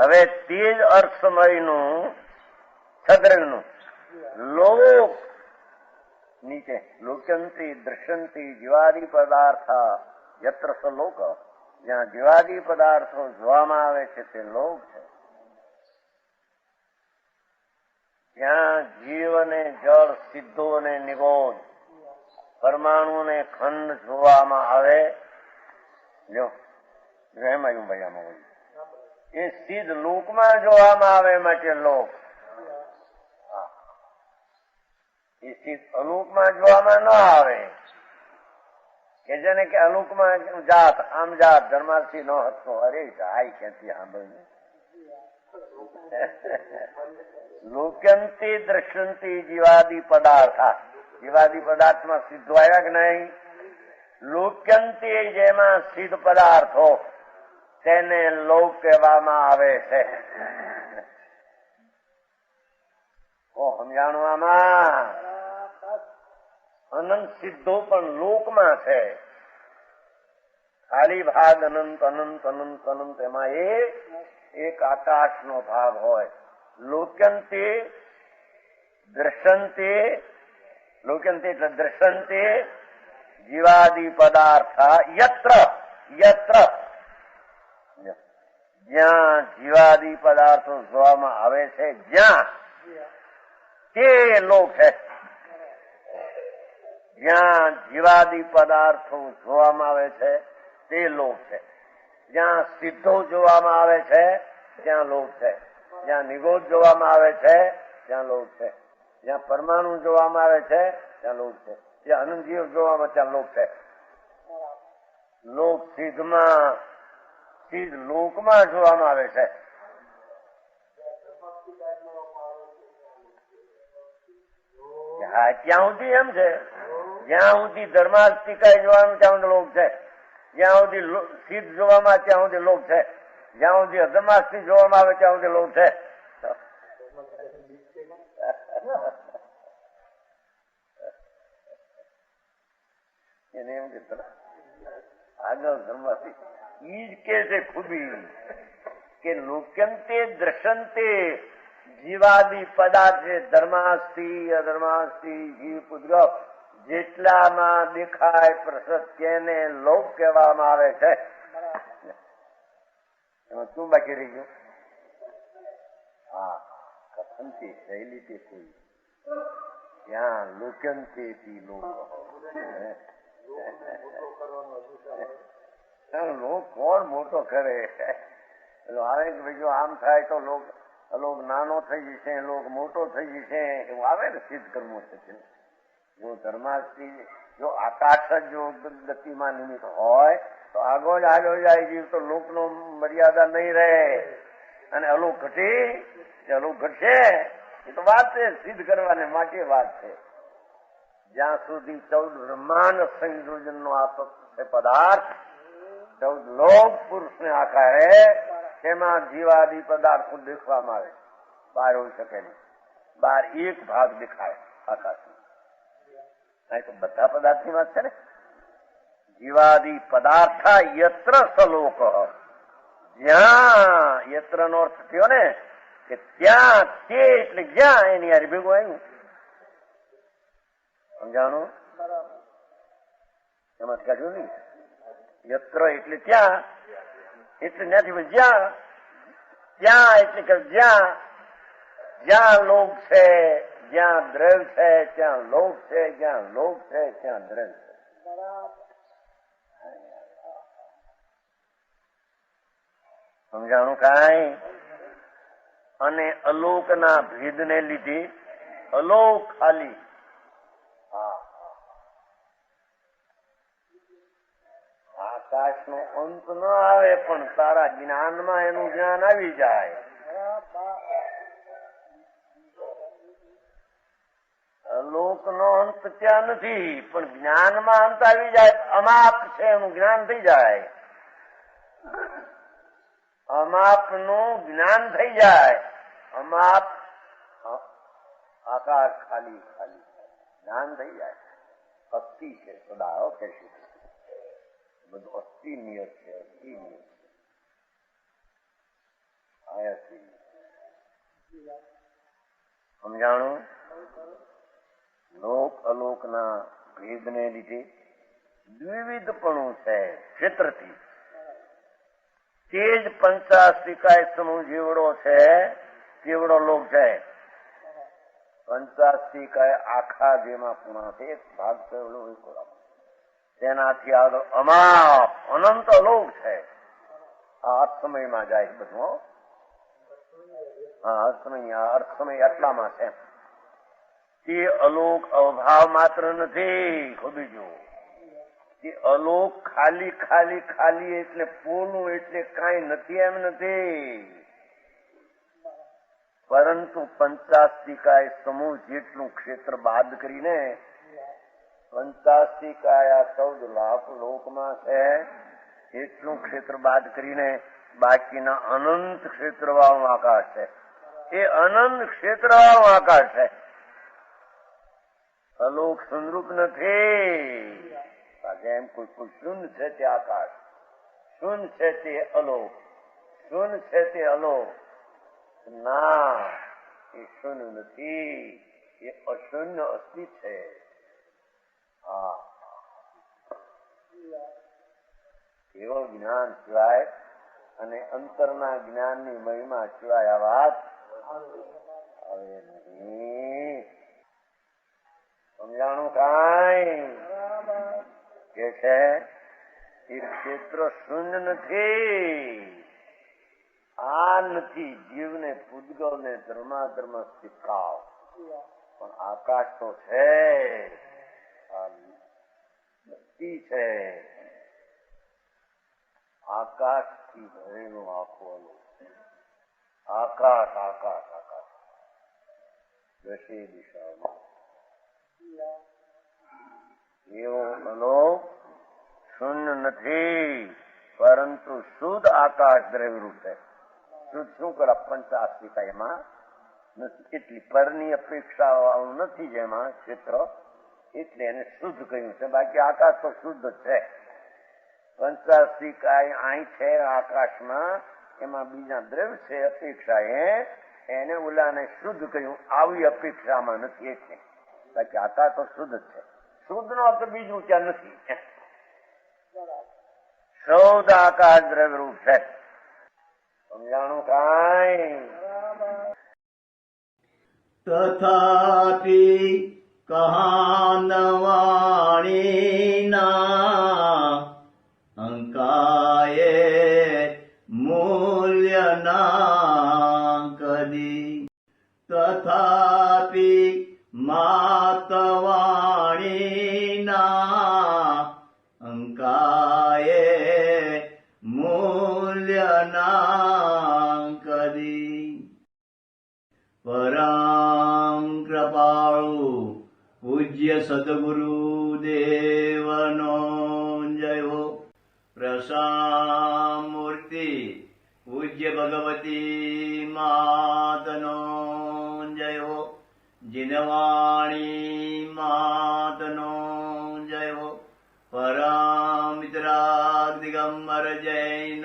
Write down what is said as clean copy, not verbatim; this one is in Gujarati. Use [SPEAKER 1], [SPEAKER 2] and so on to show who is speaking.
[SPEAKER 1] હવે તે જ અર્થમયનું સદ્રંગનું લોક નીચે લોક્યંતી દ્રશ્યંતી જીવાદી પદાર્થ યત્ર સ લોક, જ્યાં જીવાદી પદાર્થો જોવામાં આવે છે તે લોક છે. જ્યાં જીવ અને જળ, સિદ્ધો અને નિગોદ, પરમાણુ અને ખંડ જોવામાં આવે, જો એમ આવ્યું ભાઈ આમાં એ સિદ્ધ લોકમાં જોવામાં આવે માટે લોક. એ સિદ્ધ અલોકમાં જોવામાં ન આવે કે જેને કે અલોકમાં જાત આમ જાત ધર્માર્થી ન હતો. અરે જાય ક્યાંથી સાંભળ્યું. લોક્યંતી દ્રશ્યંતી જીવાદી પદાર્થ, જીવાદી પદાર્થમાં સિદ્ધો આવ્યા કે નહીં? લોક્યંતી જેમાં સિદ્ધ પદાર્થો તેને લોક કહેવામાં આવે છે. સમજાણું આમાં? અનંત સિદ્ધો પણ લોકમાં છે. ખાલી ભાગ અનંત અનંત અનંત અનંત એમાં એક આકાશનો ભાગ હોય. લોક્યંતી દ્રશ્યંતી, લોક્યંતી એટલે દ્રશ્યંતી જીવાદી પદાર્થ યત્ર, યત્ર જ્યાં જીવાદી પદાર્થો જોવામાં આવે છે, જ્યાં તે લોક છે. જ્યાં જીવાદી પદાર્થો જોવામાં આવે છે તે લોક છે. જ્યાં સિદ્ધો જોવામાં આવે છે ત્યાં લોક છે. જ્યાં નિગોદ જોવામાં આવે છે ત્યાં લોક છે. જ્યાં પરમાણુ જોવામાં આવે છે ત્યાં લોક છે. જ્યાં અનંત જીવ જોવામાં ત્યાં લોક છે. લોક સિદ્ધમાં, સિદ્ધ લોકમાં જોવામાં આવે છે. હા, ત્યાં સુધી એમ છે. જ્યાં સુધી ધર્માસ્તિકાય જોવાનું ત્યાં સુધી લોક છે. જ્યાં સુધી સિદ્ધ જોવામાં ત્યાં સુધી લોક છે. જ્યાં સુધી અધર્માસ્તી જોવામાં આવે ત્યાં સુધી લોક છે. એને એમ કે આગળ ધર્માસ્તી ઈ જ કે છે ખૂબી કે લોક્યંતે દ્રશ્યંતે જીવાદી પદાર્થ છે. ધર્માસ્તી અધર્માસ્તી જીવ પુદ્ગલ જેટલામાં દેખાય પ્રસત તેને લોક કહેવામાં આવે છે. એમાં શું બાકી રહી ગયું? હા, કથનથી શૈલીથી કોઈ ત્યાં લોક્યંતેથી લોક કોણ મોટો કરે? આવે કે ભાઈ જો આમ થાય તો લોક નાનો થઈ જશે, લોક મોટો થઈ જશે, એવું આવે ને સિદ્ધ કર્મો છે. જો ધર્માસ્તી, જો આકાશ જ જો ગતિમાં નિમિત્ત હોય તો આગળ આગળ જાય જીવ તો લોકનો મર્યાદા નહીં રહે અને અલોક ઘટી, અલોક ઘટશે એ તો વાત છે સિદ્ધ કરવાને માટે વાત છે. જ્યાં સુધી 14 બ્રહ્માંડ સંયોજનનો આ પદાર્થ 14 લોક પુરુષને આકારે તેમાં જીવાદી પદાર્થો દેખવામાં આવે. બહાર હોઈ શકે નહીં. બહાર એક ભાગ દેખાય આકાશનો. તો બધા પદાર્થની વાત છે ને. જીવાદી પદાર્થ યત્ર સલોક, જ્યાં યત્ર નો અર્થ થયો ને કે ત્યાં, તે એટલે જ્યાં એની યાર ભેગું આવ્યું. સમજાણું? એમાં કાઢ્યું નહીં. યત્ર એટલે ત્યાં, એટલે ત્યાંથી જ્યાં, ત્યાં એટલે કે જ્યાં, જ્યાં લોક છે, જ્યાં દ્રવ્ય છે ત્યાં લોક છે, જ્યાં લોક છે ત્યાં દ્રવ્ય છે. સમજાણું કાંઈ? અને અલોકના ભેદને લીધે અલોક ખાલી આકાશનો અંત ન આવે પણ તારા જ્ઞાનમાં એનું જ્ઞાન આવી જાય. લોક નો અંત ત્યાં નથી પણ જ્ઞાનમાં અંત આવી જાય. અમાપ છે એનું જ્ઞાન થઈ જાય. અમાપ નું જ્ઞાન થઈ જાય. અમાપ આકાશ ખાલી ખાલી જ્ઞાન થઈ જાય. અસ્થિ છે સદા કહેશું બધું અસ્થિ નિયત છે. અસ્થિ નિયત છાયાથી સમજાણું. લોક અલોકના ભેદને લીધે દ્વિવિધપણું છે ક્ષેત્રથી. તે જ પંચાસ્તિકાય સમૂહ જેવડો છે તેવડો લોક છે. પંચાસ્તિકાય આખા જેમાં પૂર્ણ છે એક ભાગ છે તેનાથી આગળ અમાપ અનંત લોક છે. આ અર્થમયમાં જાય બધું. હા અર્થમય આટલામાં છે. તે અલોક અભાવ માત્ર નથી. બીજું તે અલોક ખાલી ખાલી ખાલી એટલે પોલું એટલે કાંઈ નથી એમ નથી. પરંતુ પંચાસ્તિકાય સમૂહ જેટલું ક્ષેત્ર બાદ કરીને પંચાસ્તિકાય 14 લાખ લોકમાં છે એટલું ક્ષેત્ર બાદ કરીને બાકીના અનંત ક્ષેત્ર વાળું આકાશ છે. એ અનંત ક્ષેત્ર વાળું આકાશ છે. અલોક સંરૂપ નથી. એમ કોઈ શૂન્ય છે તે આકાશ, શૂન્ય છે તે અલોક, શૂન્ય છે તે અલોક. ના, એ શૂન્ય નથી, એ અશૂન્ય અસ્તિ છે. હા, એવો જ્ઞાન સિવાય અને અંતરના જ્ઞાનની મહિમા સિવાય આ વાત આવે નહીં. સમજાણું કાંઈ કે છે એ ક્ષેત્ર શૂન્ય નથી. આ નથી જીવને પૂદગલને ધર્માધર્મ શીખાવ, પણ આકાશ તો છે, બધી છે. આકાશ થી ભરેલું આખું આકાશ આકાશ આકાશ દશે દિશામાં એવો અલોક શૂન્ય નથી, પરંતુ શુદ્ધ આકાશ દ્રવ્યરૂપ છે. શુદ્ધ શું કરે પંચાસ્તિકાયમાં નથી. એટલી પરની અપેક્ષા નથી જેમાં ક્ષેત્ર, એટલે એને શુદ્ધ કહ્યું છે. બાકી આકાશ તો શુદ્ધ છે. પંચાસ્તિકાય અહીં છે આકાશમાં, એમાં બીજા દ્રવ્ય છે અપેક્ષા, એને ઓલાને શુદ્ધ કહ્યું. આવી અપેક્ષામાં નથી એટલે. બાકી આકાશ તો શુદ્ધ છે. શુદ્ધ નો અર્થ બીજું ત્યાં નથી. શુદ્ધ આકાશ દ્રવ્યરૂપ છે. સમજાણું કાંઈ?
[SPEAKER 2] તથાપિ કહાનવાણીના અંકાયે મૂલ્યના કદી. તથાપિ માતવાણીના અંકાયે મૂલ્યના કદી. પરમ કૃપાળુ પૂજ્ય સદગુરુ દેવનો જય હો. પ્રસામૂર્તિ પૂજ્ય ભગવતી માતનો જય હો. જીનવાણી માતનો જય હો. પરમ મિત્રાગ દિગંબર જૈન